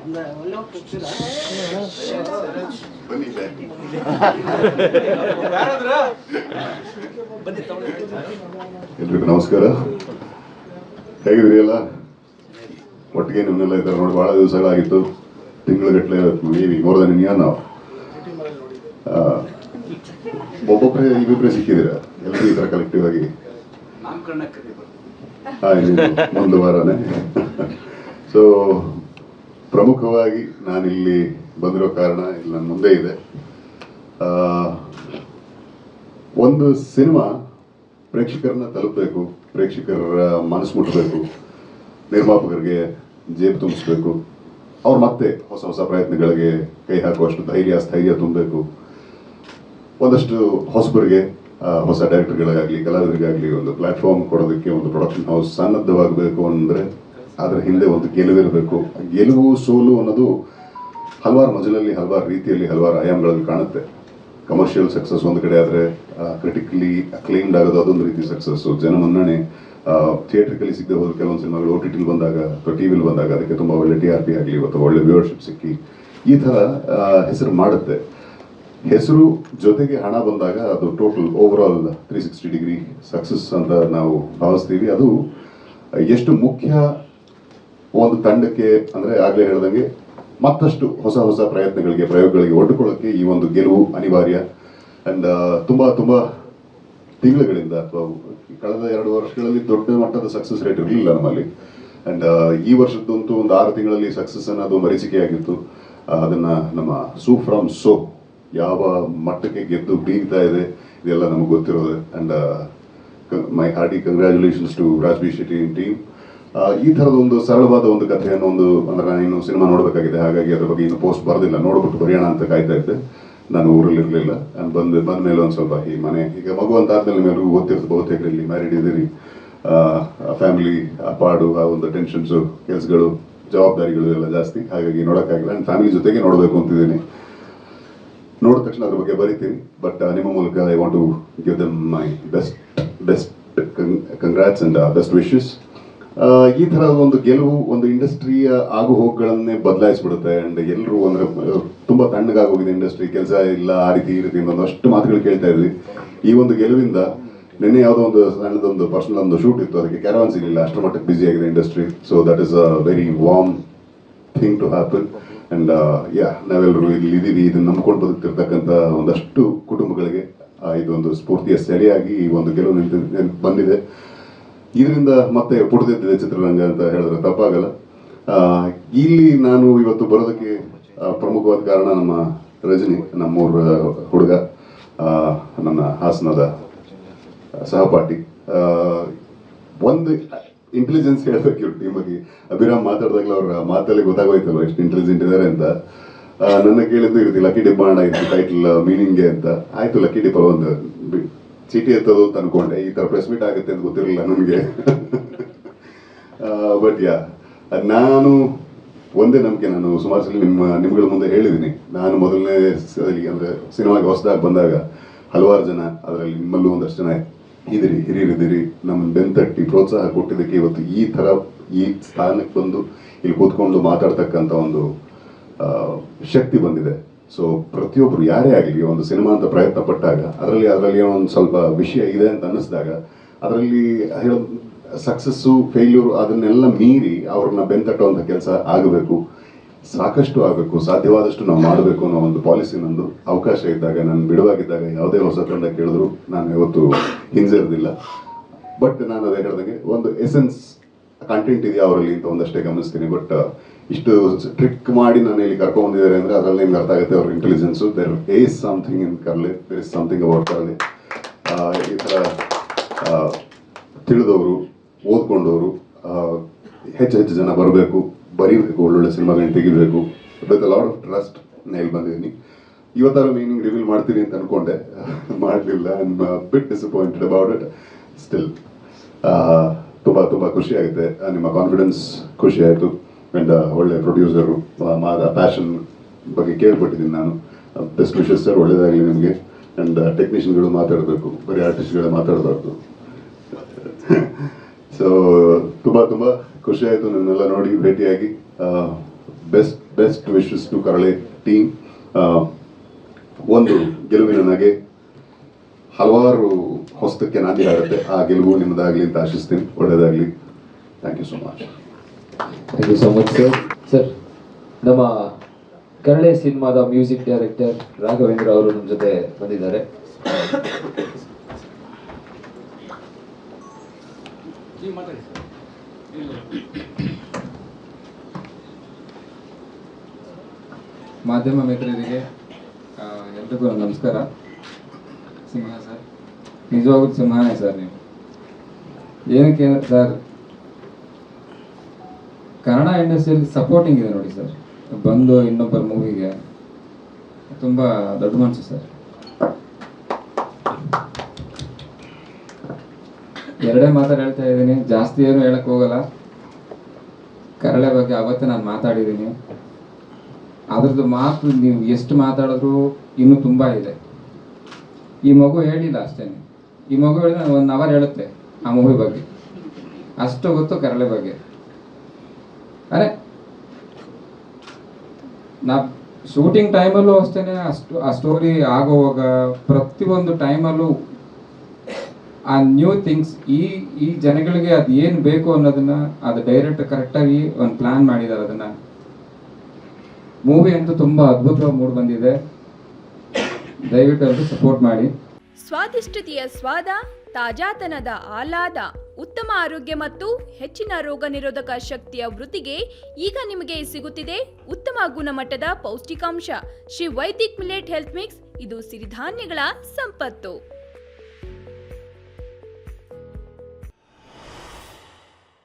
ಎಲ್ರಿಗೂ ನಮಸ್ಕಾರ. ಹೇಗಿದ್ರಿ ಎಲ್ಲ? ಒಟ್ಟಿಗೆ ನಿಮ್ಮನ್ನೆಲ್ಲ ಇದ್ದಾರೆ ನೋಡಿ, ಭಾಳ ದಿವಸಗಳಾಗಿತ್ತು, ತಿಂಗಳುಗಟ್ಟಲೆ ಮೇಬಿ ಮೋರ್ ದನ್ ಇನ್ ಇಯರ್ ನಾವು ಒಬ್ಬೊಬ್ಬರೇ ಇವಿಬ್ಬರೇ ಸಿಕ್ಕಿದ್ದೀರಾ ಎಲ್ಲರೂ ಈ ಥರ ಕಲೆಕ್ಟಿವ್ ಆಗಿ ಒಂದು ವಾರನೇ. ಸೊ ಪ್ರಮುಖವಾಗಿ ನಾನಿಲ್ಲಿ ಬಂದಿರೋ ಕಾರಣ ಇಲ್ಲಿ ನನ್ನ ಮುಂದೆ ಇದೆ. ಒಂದು ಸಿನಿಮಾ ಪ್ರೇಕ್ಷಕರನ್ನ ತಲುಪಬೇಕು, ಪ್ರೇಕ್ಷಕರ ಮನಸ್ಸು ಮುಟ್ಟಬೇಕು, ನಿರ್ಮಾಪಕರಿಗೆ ಜೇಬು ತುಂಬಿಸ್ಬೇಕು, ಅವ್ರು ಮತ್ತೆ ಹೊಸ ಹೊಸ ಪ್ರಯತ್ನಗಳಿಗೆ ಕೈ ಹಾಕುವಷ್ಟು ಸ್ಥೈರ್ಯ ತುಂಬಬೇಕು. ಒಂದಷ್ಟು ಹೊಸಬರಿಗೆ, ಹೊಸ ಡೈರೆಕ್ಟರ್ಗಳಿಗಾಗಲಿ ಕಲಾವಿದರಿಗಾಗಲಿ ಒಂದು ಪ್ಲಾಟ್ಫಾರ್ಮ್ ಕೊಡೋದಕ್ಕೆ ಒಂದು ಪ್ರೊಡಕ್ಷನ್ ಹೌಸ್ ಸನ್ನದ್ಧವಾಗಬೇಕು ಅಂದರೆ ಅದರ ಹಿಂದೆ ಒಂದು ಗೆಲುವಿರಬೇಕು. ಗೆಲುವು ಸೋಲು ಅನ್ನೋದು ಹಲವಾರು ಮಜಲಲ್ಲಿ, ಹಲವಾರು ರೀತಿಯಲ್ಲಿ, ಹಲವಾರು ಆಯಾಮಗಳಲ್ಲಿ ಕಾಣುತ್ತೆ. ಕಮರ್ಷಿಯಲ್ ಸಕ್ಸಸ್ ಒಂದು ಕಡೆ ಆದರೆ, ಕ್ರಿಟಿಕಲಿ ಅಕ್ಲೈಮ್ಡ್ ಆಗೋದು ಅದೊಂದು ರೀತಿ ಸಕ್ಸಸ್ಸು, ಜನಮನ್ನಣೆ. ಥಿಯೇಟ್ರಿಕಲಿ ಸಿಗದೆ ಹೋದ ಕೆಲವೊಂದು ಸಿನಿಮಾಗಳು OTT ಬಂದಾಗ ಅಥವಾ ಟಿವಿಲಿ ಬಂದಾಗ ಅದಕ್ಕೆ ತುಂಬ ಒಳ್ಳೆ TRP ಆಗಲಿ ಅಥವಾ ಒಳ್ಳೆ ವ್ಯೂವರ್ಶಿಪ್ ಸಿಕ್ಕಿ ಈ ಥರ ಹೆಸರು ಮಾಡುತ್ತೆ. ಹೆಸರು ಜೊತೆಗೆ ಹಣ ಬಂದಾಗ ಅದು ಟೋಟಲ್ ಓವರಾಲ್ 360 ಡಿಗ್ರಿ ಸಕ್ಸಸ್ ಅಂತ ನಾವು ಭಾವಿಸ್ತೀವಿ. ಅದು ಎಷ್ಟು ಮುಖ್ಯ ಒಂದು ತಂಡಕ್ಕೆ ಅಂದರೆ ಆಗಲೇ ಹೇಳ್ದಂಗೆ ಮತ್ತಷ್ಟು ಹೊಸ ಹೊಸ ಪ್ರಯೋಗಗಳಿಗೆ ಒಡ್ಡುಕೊಳ್ಳೋಕ್ಕೆ ಈ ಒಂದು ಗೆಲುವು ಅನಿವಾರ್ಯ. ಆ್ಯಂಡ್ ತುಂಬ ತಿಂಗಳುಗಳಿಂದ ಅಥವಾ ಕಳೆದ 2 ವರ್ಷಗಳಲ್ಲಿ ದೊಡ್ಡ ಮಟ್ಟದ ಸಕ್ಸಸ್ ರೇಟ್ ಇರಲಿಲ್ಲ ನಮ್ಮಲ್ಲಿ. ಆ್ಯಂಡ್ ಈ ವರ್ಷದಂತೂ ಒಂದು 6 ತಿಂಗಳಲ್ಲಿ ಸಕ್ಸಸ್ ಅನ್ನೋದು ಮರೀಚಿಕೆಯಾಗಿತ್ತು. ಅದನ್ನು ನಮ್ಮ ಸೂ ಫ್ರಮ್ ಸೋ ಯಾವ ಮಟ್ಟಕ್ಕೆ ಗೆದ್ದು ಬೀಗ್ತಾ ಇದೆ ಇದೆಲ್ಲ ನಮಗೆ ಗೊತ್ತಿರೋದು. And my hearty congratulations to Raj B Shetty in team. ಈ ಥರದ ಒಂದು ಸರಳವಾದ ಒಂದು ಕಥೆಯನ್ನು ಅಂದರೆ ನಾನು ಇನ್ನು ಸಿನಿಮಾ ನೋಡಬೇಕಾಗಿದೆ, ಹಾಗಾಗಿ ಅದ್ರ ಬಗ್ಗೆ ಇನ್ನು ಪೋಸ್ಟ್ ಬರೆದಿಲ್ಲ, ನೋಡ್ಬಿಟ್ಟು ಬರೆಯೋಣ ಅಂತ ಕಾಯ್ತಾ ಇದ್ದೆ. ನಾನು ಊರಲ್ಲಿರಲಿಲ್ಲ. ಬಂದ ಮೇಲೆ ಒಂದು ಸ್ವಲ್ಪ ಈ ಮನೆ ಈಗ ಮಗು ಅಂತ ಆದ್ಮೇಲೆ ನಿಮ್ಮೆಲ್ಲರಿಗೂ ಗೊತ್ತಿರುತ್ತೆ, ಬಹುತೇಕ ಇಲ್ಲಿ ಮ್ಯಾರಿಡ್ ಇದ್ದೀರಿ, ಫ್ಯಾಮಿಲಿ ಪಾಡು, ಆ ಒಂದು ಟೆನ್ಷನ್ಸು, ಕೆಲಸಗಳು, ಜವಾಬ್ದಾರಿಗಳು ಎಲ್ಲ ಜಾಸ್ತಿ, ಹಾಗಾಗಿ ನೋಡೋಕ್ಕಾಗಿಲ್ಲ. ಆ್ಯಂಡ್ ಫ್ಯಾಮಿಲಿ ಜೊತೆಗೆ ನೋಡಬೇಕು ಅಂತಿದ್ದೀನಿ. ನೋಡಿದ ತಕ್ಷಣ ಅದ್ರ ಬಗ್ಗೆ ಬರಿತೀನಿ. ಬಟ್ ನಿಮ್ಮ ಮೂಲಕ I want to give them my best congrats and best wishes. ಈ ಥರ ಒಂದು ಗೆಲುವು ಒಂದು ಇಂಡಸ್ಟ್ರಿಯ ಆಗು ಹೋಗುಗಳನ್ನೇ ಬದಲಾಯಿಸ್ಬಿಡುತ್ತೆ. ಆ್ಯಂಡ್ ಎಲ್ಲರೂ ಅಂದರೆ ತುಂಬ ತಣ್ಣಗಾಗೋಗಿದೆ ಇಂಡಸ್ಟ್ರಿ, ಕೆಲಸ ಇಲ್ಲ, ಆ ರೀತಿ ಈ ರೀತಿ ಒಂದಷ್ಟು ಮಾತುಗಳು ಕೇಳ್ತಾ ಇದ್ವಿ. ಈ ಒಂದು ಗೆಲುವಿಂದ ನಿನ್ನೆ ಯಾವುದೋ ಒಂದು ಸಣ್ಣದೊಂದು ಪರ್ಸನಲ್ ಒಂದು ಶೂಟ್ ಇತ್ತು, ಅದಕ್ಕೆ ಕ್ಯಾರವಾನ್ ಸಿಗಲಿಲ್ಲ, ಅಷ್ಟರ ಮಟ್ಟಕ್ಕೆ ಬ್ಯುಸಿ ಆಗಿದೆ industry. So that is a very warm thing to happen. And ನಾವೆಲ್ಲರೂ ಇಲ್ಲಿ ಇದ್ದೀವಿ, ಇದನ್ನು ನಂಬ್ಕೊಂಡು ಬದುಕ್ತಿರ್ತಕ್ಕಂಥ ಒಂದಷ್ಟು ಕುಟುಂಬಗಳಿಗೆ ಇದೊಂದು ಸ್ಫೂರ್ತಿಯ ಸೆಲೆಯಾಗಿ ಈ ಒಂದು ಗೆಲುವು ಬಂದಿದೆ. ಇದರಿಂದ ಮತ್ತೆ ಪುಟಿದೆದ್ದಿದೆ ಚಿತ್ರರಂಗ ಅಂತ ಹೇಳಿದ್ರೆ ತಪ್ಪಾಗಲ್ಲ. ಇಲ್ಲಿ ನಾನು ಇವತ್ತು ಬರೋದಕ್ಕೆ ಪ್ರಮುಖವಾದ ಕಾರಣ ನಮ್ಮ ರಜನಿ, ನಮ್ಮೂರ ಹುಡುಗ, ನನ್ನ ಹಾಸನದ ಸಹಪಾಠಿ. ಒಂದು ಇಂಟೆಲಿಜೆನ್ಸ್ ಹೇಳ್ಬೇಕು ಇವ್ರ ಟೀಮಗೆ. ಅಭಿರಾಮ್ ಮಾತಾಡಿದಾಗಲೂ ಅವ್ರ ಮಾತಲ್ಲಿ ಗೊತ್ತಾಗೋಯ್ತಲ್ಲ ಎಷ್ಟು ಇಂಟೆಲಿಜೆಂಟ್ ಇದ್ದಾರೆ ಅಂತ. ನನ್ನ ಕೇಳಿದ್ದು ಇರುತ್ತೆ ಲಕ್ಕಿ ಡಿಪ್ ಮಾಡೋಣ ಇತ್ತು ಟೈಟಲ್ ಮೀನಿಂಗ್ಗೆ ಅಂತ. ಆಯಿತು, ಲಕ್ಕಿ ಡಿಪ್ ಒಂದು ಚೀಟಿ ಎತ್ತೋದು ಅಂತ ಅನ್ಕೊಂಡೆ. ಈ ಥರ ಪ್ರೆಸ್ ಮೀಟ್ ಆಗುತ್ತೆ ಅಂತ ಗೊತ್ತಿರಲಿಲ್ಲ ನನಗೆ. ಬಟ್ ನಾನು ಒಂದೇ ನಂಬಿಕೆ, ನಾನು ಸುಮಾರು ಸಲ ನಿಮ್ಗಳ ಮುಂದೆ ಹೇಳಿದ್ದೀನಿ. ನಾನು ಮೊದಲನೇ ಅಂದರೆ ಸಿನಿಮಾಗೆ ಹೊಸದಾಗಿ ಬಂದಾಗ ಹಲವಾರು ಜನ, ಅದರಲ್ಲಿ ನಿಮ್ಮಲ್ಲೂ ಒಂದಷ್ಟು ಜನ ಹಿರಿಯರಿದ್ದೀರಿ, ನಮ್ಮನ್ನು ಬೆಂತಟ್ಟಿ ಪ್ರೋತ್ಸಾಹ ಕೊಟ್ಟಿದ್ದಕ್ಕೆ ಇವತ್ತು ಈ ಥರ ಈ ಸ್ಥಾನಕ್ಕೆ ಬಂದು ಇಲ್ಲಿ ಕೂತ್ಕೊಂಡು ಮಾತಾಡ್ತಕ್ಕಂಥ ಒಂದು ಶಕ್ತಿ ಬಂದಿದೆ. ಸೊ ಪ್ರತಿಯೊಬ್ಬರು ಯಾರೇ ಆಗಲಿ ಒಂದು ಸಿನಿಮಾ ಅಂತ ಪ್ರಯತ್ನ ಪಟ್ಟಾಗ ಅದರಲ್ಲಿ ಏನೋ ಒಂದು ಸ್ವಲ್ಪ ವಿಷಯ ಇದೆ ಅಂತ ಅನ್ನಿಸಿದಾಗ ಅದರಲ್ಲಿ ಸಕ್ಸಸ್ಸು ಫೇಲ್ಯೂರು ಅದನ್ನೆಲ್ಲ ಮೀರಿ ಅವ್ರನ್ನ ಬೆಂತಟ್ಟುವಂಥ ಕೆಲಸ ಆಗಬೇಕು, ಸಾಕಷ್ಟು ಆಗಬೇಕು, ಸಾಧ್ಯವಾದಷ್ಟು ನಾವು ಮಾಡಬೇಕು ಅನ್ನೋ ಒಂದು ಪಾಲಿಸಿ ನಂದು. ಅವಕಾಶ ಇದ್ದಾಗ, ನಾನು ಬಿಡುವಾಗಿದ್ದಾಗ ಯಾವುದೇ ಹೊಸ ತಂಡ ಕೇಳಿದ್ರು ನಾನು ಯಾವತ್ತು ಹಿಂಜರಿದಿಲ್ಲ. ಬಟ್ ನಾನು ಅದೇ ಹೇಳ್ದಂಗೆ ಒಂದು ಎಸೆನ್ಸ್ ಕಂಟೆಂಟ್ ಇದೆಯಾ ಅವರಲ್ಲಿ ಅಂತ ಒಂದಷ್ಟೇ ಗಮನಿಸ್ತೀನಿ. ಬಟ್ ಇಷ್ಟು ಟ್ರಿಕ್ ಮಾಡಿ ನಾನು ಇಲ್ಲಿ ಕರ್ಕೊಂಡ್ಬಂದಿದ್ದಾರೆ ಅಂದರೆ ಅದರಲ್ಲಿ ನಿಮ್ಗೆ ಅರ್ಥ ಆಗುತ್ತೆ ಅವ್ರ intelligence. There is something in Karle, there is something about Karle. ಈ ಥರ ತಿಳಿದವರು, ಓದ್ಕೊಂಡವರು ಹೆಚ್ಚು ಜನ ಬರಬೇಕು, ಬರೀಬೇಕು, ಒಳ್ಳೊಳ್ಳೆ ಸಿನಿಮಾಗಳನ್ನ ತೆಗಿಬೇಕು. With a lot of trust ನಾನು ಇಲ್ಲಿ ಬಂದಿದ್ದೀನಿ. ಇವತ್ತಾರ ಮೀನಿಂಗ್ ರಿವೀಲ್ ಮಾಡ್ತೀನಿ ಅಂತ ಅನ್ಕೊಂಡೆ, ಮಾಡಲಿಲ್ಲ. I am bit disappointed about it. Still ತುಂಬ ಖುಷಿ ಆಗುತ್ತೆ. ನಿಮ್ಮ ಕಾನ್ಫಿಡೆನ್ಸ್ ಖುಷಿ ಆಯಿತು. ಆ್ಯಂಡ್ ಒಳ್ಳೆ ಪ್ರೊಡ್ಯೂಸರು, ಪ್ಯಾಷನ್ ಬಗ್ಗೆ ಕೇಳ್ಪಟ್ಟಿದ್ದೀನಿ ನಾನು. ಬೆಸ್ಟ್ ವಿಶಸ್ ಸರ್, ಒಳ್ಳೇದಾಗಲಿ ನಿಮಗೆ. ಆ್ಯಂಡ್ ಟೆಕ್ನಿಷಿಯನ್ಗಳು ಮಾತಾಡಬೇಕು, ಬರೀ ಆರ್ಟಿಸ್ಟ್ಗಳೇ ಮಾತಾಡಬಾರ್ದು. ಸೊ ತುಂಬ ಖುಷಿ ಆಯಿತು ನಿನ್ನೆಲ್ಲ ನೋಡಿ, ಭೇಟಿಯಾಗಿ. Best wishes to Karale team. ಒಂದು ಗೆಲುವಿನ ನಗೆ ಹಲವಾರು ಹೊಸದಕ್ಕೆ ನಾಂದಿ ಆಗುತ್ತೆ. ಆ ಗೆಲುವು ನಿಮ್ಮದಾಗಲಿ ಅಂತ ಆಶಿಸ್ತೀನಿ. ಒಳ್ಳೆಯದಾಗಲಿ. Thank you so much. Thank you so much sir. Sir, ನಮ್ಮ ಕರಳೆ ಸಿನಿಮಾದ ಮ್ಯೂಸಿಕ್ ಡೈರೆಕ್ಟರ್ ರಾಘವೇಂದ್ರ ಅವರು ನಮ್ಮ ಜೊತೆ ಬಂದಿದ್ದಾರೆ. ಮಾಧ್ಯಮ ಮಿತ್ರರಿಗೆ ಎಲ್ರಿಗೂ ನಮಸ್ಕಾರ. ಸಿಂಹ ಸರ್, ನಿಜವಾಗ್ಲೂ ಸಿಂಹನೇ ಸರ್ ನೀವು. ಏನಕ್ಕೆ ಸರ್, ಕನ್ನಡ ಇಂಡಸ್ಟ್ರಿಯಲ್ಲಿ ಸಪೋರ್ಟಿಂಗ್ ಇದೆ ನೋಡಿ ಸರ್. ಬಂದು ಇನ್ನೊಬ್ಬರ ಮೂವಿಗೆ ತುಂಬ ದೊಡ್ಡ ಮನಸ್ಸು ಸರ್. ಎರಡೇ ಮಾತಾಡಿ ಹೇಳ್ತಾ ಇದ್ದೀನಿ, ಜಾಸ್ತಿ ಏನು ಹೇಳಕ್ ಹೋಗಲ್ಲ. ಕರಳೆ ಬಗ್ಗೆ ಅವತ್ತೇ ನಾನು ಮಾತಾಡಿದ್ದೀನಿ. ಅದ್ರದ್ದು ಮಾತು ನೀವು ಎಷ್ಟು ಮಾತಾಡಿದ್ರು ಇನ್ನೂ ತುಂಬ ಇದೆ. ಈ ಮಗು ಹೇಳಿಲ್ಲ ಅಷ್ಟೇ. ಈ ಮಗು ಹೇಳಿದ್ರೆ 1 ಅವರ್ ಹೇಳುತ್ತೆ ಆ ಮೂವಿ ಬಗ್ಗೆ. ಅಷ್ಟು ಗೊತ್ತು ಕರಳೆ ಬಗ್ಗೆ. ಅರೆ, ನಾ ಶೂಟಿಂಗ್ ಟೈಮಲ್ಲೂ ಅಷ್ಟೇ, ಆ ಸ್ಟೋರಿ ಆಗೋವಾಗ ಪ್ರತಿಯೊಂದು ಟೈಮಲ್ಲೂ ಆ ನ್ಯೂ ಥಿಂಗ್ಸ್, ಈ ಜನಗಳಿಗೆ ಅದು ಏನು ಬೇಕು ಅನ್ನೋದನ್ನ ಅದು ಡೈರೆಕ್ಟ್ ಕರೆಕ್ಟಾಗಿ ಒಂದು ಪ್ಲಾನ್ ಮಾಡಿದ್ದಾರೆ. ಅದನ್ನ ಮೂವಿ ಅಂತೂ ತುಂಬ ಅದ್ಭುತವಾಗಿ ಮೂಡಿ ಬಂದಿದೆ. ದಯವಿಟ್ಟು ಎಲ್ಲರೂ ಸಪೋರ್ಟ್ ಮಾಡಿ. ಸ್ವಾದಿಷ್ಟತೆಯ ಸ್ವಾದ, ತಾಜಾತನದ ಆಹ್ಲಾದ, ಉತ್ತಮ ಆರೋಗ್ಯ ಮತ್ತು ಹೆಚ್ಚಿನ ರೋಗ ನಿರೋಧಕ ಶಕ್ತಿಯ ವೃದ್ಧಿಗೆ ಈಗ ನಿಮಗೆ ಸಿಗುತ್ತಿದೆ ಉತ್ತಮ ಗುಣಮಟ್ಟದ ಪೌಷ್ಟಿಕಾಂಶ. Shri Vaidik millet health mix. ಇದು ಸಿರಿಧಾನ್ಯಗಳ ಸಂಪತ್ತು.